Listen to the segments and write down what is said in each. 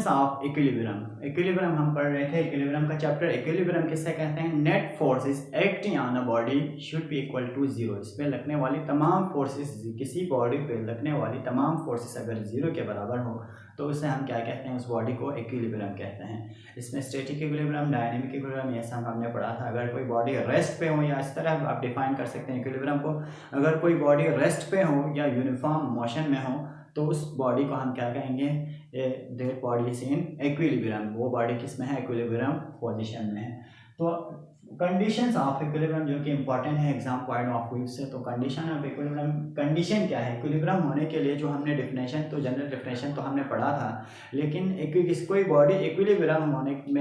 Conditions of equilibrium. Equilibrium हम पढ़ रहे थे, इक्विलिब्रियम का चैप्टर। इक्विलिब्रियम किससे कहते हैं? Net forces acting on a body should be equal to zero. इस पे लगने वाली तमाम फोर्सेस, किसी बॉडी पे लगने वाली तमाम फोर्सेस अगर जीरो के बराबर हो तो उसे हम क्या कहते हैं? उस बॉडी को इक्विलिब्रियम कहते हैं। इसमें स्टैटिक इक्विलिब्रियम, डायनेमिक इक्विलिब्रियम, ये सब हमने पढ़ा था। अगर कोई बॉडी रेस्ट पे हो, या इस तरह आप डिफाइन कर सकते हैं इक्विलिब्रियम को, अगर कोई बॉडी रेस्ट पे हो या यूनिफॉर्म मोशन में हो तो उस बॉडी को हम क्या कहेंगे? That body is in equilibrium. वो बॉडी किस में है? इक्विलिब्रियम पोजीशन में है। तो कंडीशंस ऑफ इक्विलिब्रियम जो कि इंपॉर्टेंट है एग्जाम पॉइंट ऑफ व्यू से। तो कंडीशन ऑफ इक्विलिब्रियम, कंडीशन क्या है इक्विलिब्रियम होने के लिए? जो हमने डेफिनेशन, तो जनरल डेफिनेशन तो हमने पढ़ा था, लेकिन कोई बॉडी इक्विलिब्रियम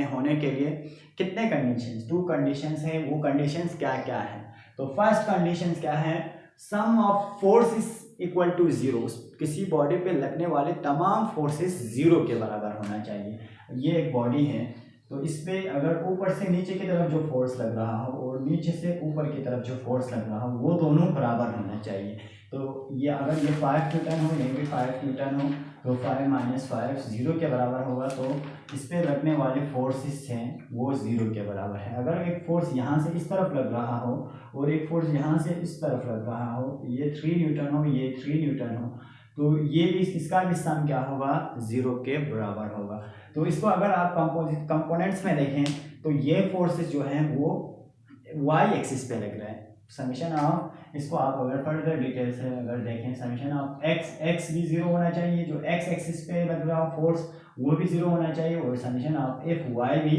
होने के लिए कितने कंडीशंस? 2 कंडीशंस हैं। वो कंडीशंस क्या क्या है? तो फर्स्ट कंडीशन क्या है? Sum of forces equal to zero. किसी बॉडी पे लगने वाले तमाम फोर्सेस जीरो के बराबर होना चाहिए। ये एक बॉडी है, तो इस पे अगर ऊपर से नीचे की तरफ जो फोर्स लग रहा हो और नीचे से ऊपर की तरफ जो फोर्स लग रहा हो वो दोनों बराबर होना चाहिए। तो ये अगर ये 5 न्यूटन हो, ये भी 5 न्यूटन हो, तो 5 - 5 जीरो के बराबर होगा। तो इस पे लगने वाले फोर्सेस हैं वो जीरो के बराबर है। अगर एक फोर्स यहाँ से इस तरफ लग रहा हो और एक फोर्स यहाँ से इस तरफ लग रहा हो, ये 3 न्यूटन हो, ये 3 न्यूटन हो, तो ये भी, इसका भी सम क्या होगा? जीरो के बराबर होगा। तो इसको अगर आप कंपोनेंट्स में देखें तो ये फोर्सेस जो हैं वो वाई एक्सिस पे लग रहे हैं। समीशन ऑफ, इसको आप अगर फर्दर डिटेल से अगर देखें, समीशन ऑफ एक्स भी जीरो होना चाहिए, जो एक्स एक्सिस पे लग रहा हो फोर्स वो भी जीरो होना चाहिए, और समीशन ऑफ एफ वाई भी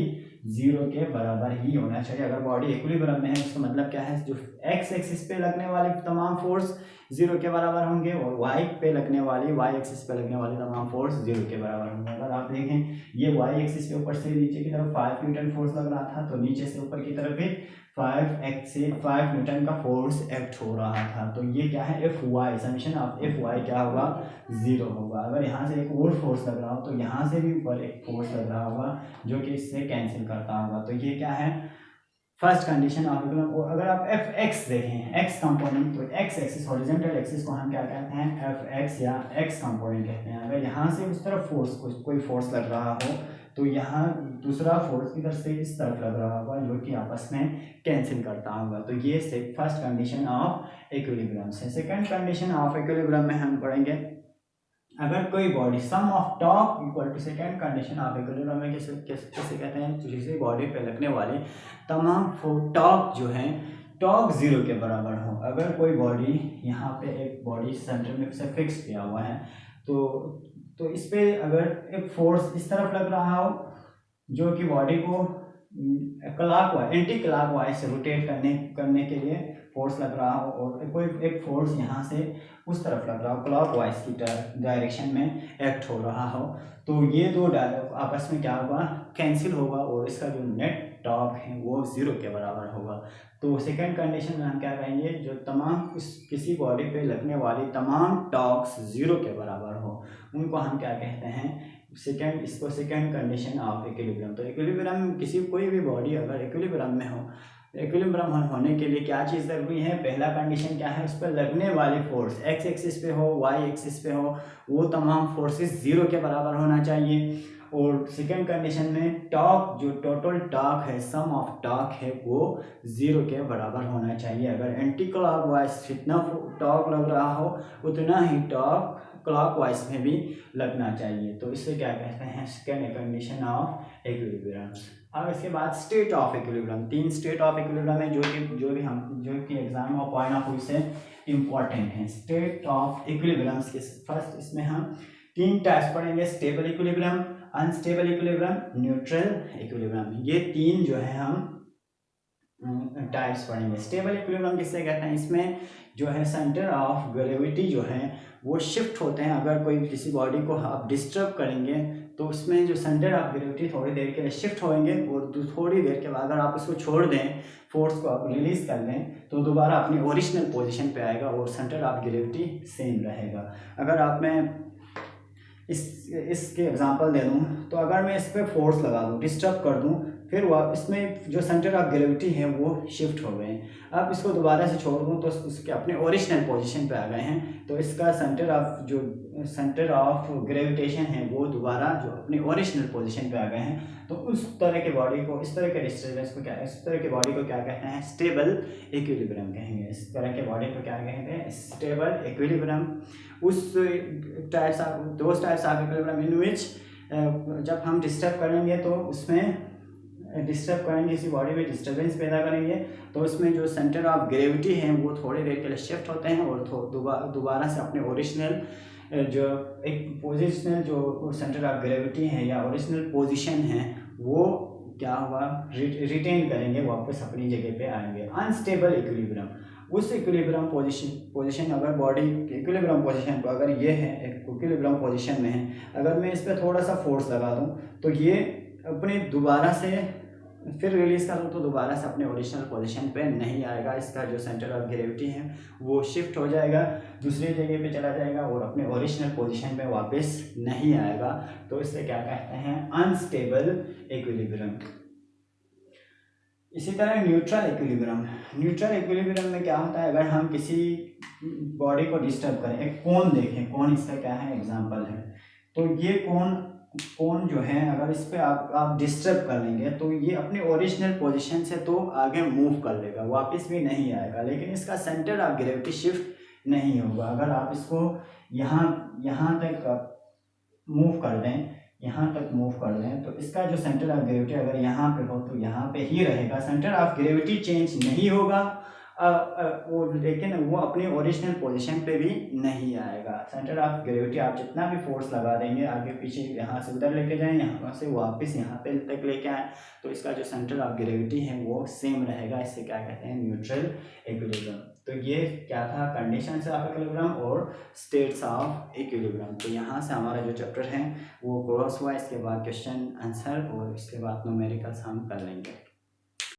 जीरो के बराबर ही होना चाहिए। अगर बॉडी इक्विलिब्रियम में है उसका मतलब क्या है? जो एक्स एक्सिस पे लगने वाले तमाम फोर्स जीरो के बराबर होंगे और वाई पे लगने वाली, वाई एक्सिस पे लगने वाली तमाम फोर्स जीरो के बराबर होंगे। अगर आप देखें ये वाई एक्सिस पे ऊपर से नीचे की तरफ 5 न्यूटन फोर्स लग रहा था, तो नीचे से ऊपर की तरफ भी 5 न्यूटन का फोर्स एक्ट हो रहा था। तो ये क्या है? F Y, summation of F Y क्या होगा? जीरो होगा। अगर यहाँ से एक और फोर्स लग रहा हो तो यहाँ से भी ऊपर एक फोर्स लग रहा होगा जो कि इससे कैंसिल करता होगा। तो ये क्या है? First condition of equilibrium. और अगर आप एफ एक्स देखें, एक्स कंपोनेंट, तो एक्स एक्सिस, हॉरिजॉन्टल एक्सिस को हम क्या कहते हैं? एफ एक्स या एक्स कंपोनेंट कहते हैं। अगर यहाँ से उस तरफ फोर्स, कोई फोर्स लग रहा हो तो यहाँ दूसरा फोर्स इधर से इस तरफ लग रहा होगा जो कि आपस में कैंसिल करता होगा। तो ये फर्स्ट कंडीशन ऑफ इक्विलिब्रियम से। सेकंड कंडीशन ऑफ इक्विलिब्रियम में हम पढ़ेंगे, अगर कोई body sum of torque equal to, second condition of equilibrium में किसे कहते हैं? किसी बॉडी पे लगने वाले तमाम टॉर्क जो है, टॉर्क जीरो के बराबर हो। अगर कोई बॉडी, यहाँ पे एक बॉडी सेंटर में से फिक्स किया हुआ है, तो इस पे अगर एक फोर्स इस तरफ लग रहा हो जो कि बॉडी को क्लॉकवाइज, एंटी क्लॉकवाइज से रोटेट करने के लिए फोर्स लग रहा हो, और कोई एक फोर्स यहाँ से उस तरफ लग रहा हो क्लॉकवाइज की डायरेक्शन में एक्ट हो रहा हो, तो ये दो आपस में क्या होगा? कैंसिल होगा, और इसका जो नेट टॉर्क है वो जीरो के बराबर होगा। तो सेकंड कंडीशन में हम क्या कहेंगे? जो तमाम किसी बॉडी पे लगने वाली तमाम टॉर्क्स जीरो के बराबर हो उनको हम क्या कहते हैं? इसको सेकंड कंडीशन ऑफ इक्विलिब्रियम। तो इक्विलिब्रियम, कोई भी बॉडी अगर इक्विलिब्रियम में हो, इक्विलिब्रियम होने के लिए क्या चीज़ ज़रूरी है? पहला कंडीशन क्या है? उस पर लगने वाली फोर्स एक्स एक्सिस पे हो, वाई एक्सिस पे हो, वो तमाम फोर्सेस जीरो के बराबर होना चाहिए। और सेकंड कंडीशन में टॉर्क, जो टोटल टॉर्क है, सम ऑफ टॉर्क है, वो जीरो के बराबर होना चाहिए। अगर एंटी क्लॉकवाइज जितना टॉर्क लग रहा हो उतना ही टॉर्क क्लॉकवाइज में भी लगना चाहिए। तो इससे क्या कहते हैं? Second condition of equilibrium. अब इसके बाद state of equilibrium. 3 state of equilibrium है जो कि एग्जाम और पॉइंट ऑफ व्यू से इम्पॉर्टेंट है। स्टेट ऑफ इक्विलिब्रियम के फर्स्ट इसमें हम 3 टाइप्स पढ़ेंगे, stable equilibrium, unstable equilibrium, neutral equilibrium. ये 3 जो है हम टाइप्स पढ़ेंगे। स्टेबल इक्विलिब्रियम किससे कहते हैं? इसमें जो है सेंटर ऑफ ग्रेविटी जो है वो शिफ्ट होते हैं। अगर किसी बॉडी को आप डिस्टर्ब करेंगे तो उसमें जो सेंटर ऑफ ग्रेविटी थोड़ी देर के लिए शिफ्ट होंगे, और थोड़ी देर के बाद अगर आप उसको छोड़ दें, फोर्स को आप रिलीज कर दें, तो दोबारा अपनी ओरिजिनल पोजीशन पे आएगा और सेंटर ऑफ ग्रेविटी सेम रहेगा। अगर आप मैं इसके एग्जांपल दे दूं, तो अगर मैं इस पर फोर्स लगा दूं, डिस्टर्ब कर दूं, फिर वह इसमें जो सेंटर ऑफ ग्रेविटी है वो शिफ्ट हो गए हैं। अब इसको दोबारा से छोड़ दूँ तो उसके अपने ओरिजिनल पोजीशन पे आ गए हैं। तो इसका सेंटर ऑफ ग्रेविटेशन है वो दोबारा जो अपने ओरिजिनल पोजीशन पे आ गए हैं। तो उस तरह के बॉडी को, इस तरह के डिस्टर्बेंस को इस तरह के बॉडी को क्या कहते हैं? स्टेबल इक्विलिब्रियम कहेंगे। इस तरह के बॉडी को क्या कहते हैं? Stable equilibrium. Those types of equilibrium in which जब हम डिस्टर्ब करेंगे तो उसमें डिस्टर्ब करेंगे, इसी बॉडी में डिस्टर्बेंस पैदा करेंगे तो उसमें जो सेंटर ऑफ ग्रेविटी है वो थोड़ी देर के लिए शिफ्ट होते हैं और दोबारा से अपने ओरिजिनल जो एक पोजिशनल जो सेंटर ऑफ ग्रेविटी है या ओरिजिनल पोजीशन है वो क्या हुआ? रिटेन करेंगे, वापस अपनी जगह पे आएंगे। अनस्टेबल इक्विलिब्रियम, उस इक्विलिब्रियम पोजीशन अगर बॉडी इक्विलिब्रियम पोजीशन पर अगर ये है इक्विलिब्रियम पोजीशन में है, अगर मैं इस पर थोड़ा सा फोर्स लगा दूं तो ये अपने दोबारा से फिर रिलीज कर दूँ तो दोबारा से अपने ओरिजिनल पोजीशन पे नहीं आएगा। इसका जो सेंटर ऑफ ग्रेविटी है वो शिफ्ट हो जाएगा, दूसरी जगह पे चला जाएगा और अपने ओरिजिनल पोजीशन पे वापस नहीं आएगा। तो इसे क्या कहते हैं? Unstable equilibrium. इसी तरह न्यूट्रल इक्विलिब्रियम में क्या होता है? अगर हम किसी बॉडी को डिस्टर्ब करें, एक कोन देखें, कोन इसका क्या है? एग्जाम्पल है। तो ये कोन जो है अगर इस पर आप डिस्टर्ब कर लेंगे तो ये अपने ओरिजिनल पोजीशन से तो आगे मूव कर लेगा, वापस भी नहीं आएगा, लेकिन इसका सेंटर ऑफ ग्रेविटी शिफ्ट नहीं होगा। अगर आप इसको यहाँ तक मूव कर दें, यहाँ तक मूव कर दें तो इसका जो सेंटर ऑफ ग्रेविटी अगर यहाँ पे हो तो यहाँ पे ही रहेगा, सेंटर ऑफ ग्रेविटी चेंज नहीं होगा लेकिन वो अपनी ओरिजिनल पोजीशन पे भी नहीं आएगा। सेंटर ऑफ ग्रेविटी आप जितना भी फोर्स लगा देंगे, आगे पीछे, यहाँ से उधर लेके जाएं, यहाँ से वापस यहाँ पे तक लेके आए, तो इसका जो सेंटर ऑफ ग्रेविटी है वो सेम रहेगा। इससे क्या कहते हैं? Neutral equilibrium. तो ये क्या था? कंडीशंस ऑफ इक्विलिब्रियम और स्टेट्स ऑफ इक्विलिब्रियम। तो यहाँ से हमारा जो चैप्टर है वो क्रॉस हुआ। इसके बाद क्वेश्चन आंसर और इसके बाद न्यूमेरिकल्स हम कर लेंगे।